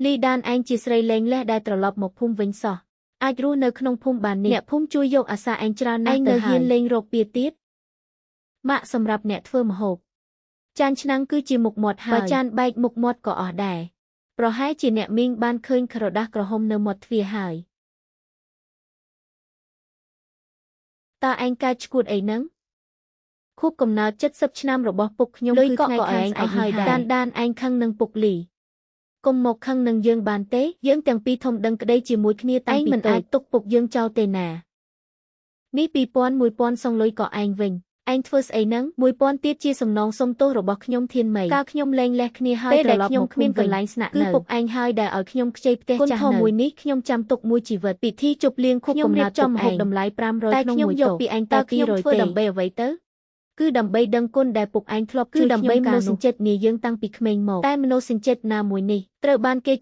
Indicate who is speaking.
Speaker 1: លីដានឯងជាស្រីលែងលះដែលត្រឡប់មកភូមិវិញសោះអាចរស់នៅក្នុងភូមិបាននេះអ្នកភូមិជួយយកអាសាឯងច្រើនណាស់ទៅហើយឯងនៅហ៊ានលេងរកពៀទៀតម៉ាក់សម្រាប់អ្នកធ្វើម្ហូបចានឆ្នាំងគឺជាមុខមាត់ហើយបើចានបែកមុខមាត់ក៏អស់ដែរប្រហែលជាអ្នកមីងបានឃើញក្រដាសក្រហមនៅមាត់ទ្វារហើយតើឯងកើតឈួតអីហ្នឹងខួបកំណើត70ឆ្នាំរបស់ពុកខ្ញុំគឺថ្ងៃខាងស្អែកហើយដានឯងខឹងនឹងពុកលីកុំមកខឹងនឹងយើងបានទេយើងទាំងពីរធំដឹងក្តីជាមួយគ្នាតែឯងមិនអាចទុកពុកយើងចោលទេណានេះ1000 សងលុយក៏ឯងវិញឯងធ្វើស្អីហ្នឹង1000ទៀតជាសំណងសុំទោសរបស់ខ្ញុំធានមីកាលខ្ញុំលែងលះគ្នាហើយត្រឡប់មកគ្មានកន្លែងស្នាក់នៅគឺពុកឯងហើយដែលឲ្យខ្ញុំខ្ចីផ្ទះចាស់នៅមួយនេះខ្ញុំចាំទុកមួយជីវិតពិធីជប់លៀងខួបកំណើតចំហូបតម្លៃ500ក្នុងមួយតោពីឯងតើខ្ញុំធ្វើដើម្បីអ្វីទៅគឺដើម្បីដឹងគុណដែលពុកឯងធ្លាប់ជួយខ្ញុំកាលនោះគឺដើម្បីមនោសញ្ចេតនាយើងតាំងពីក្មេងមកតែមនោសញ្ចេតនាមួយនេះត្រូវបានគេ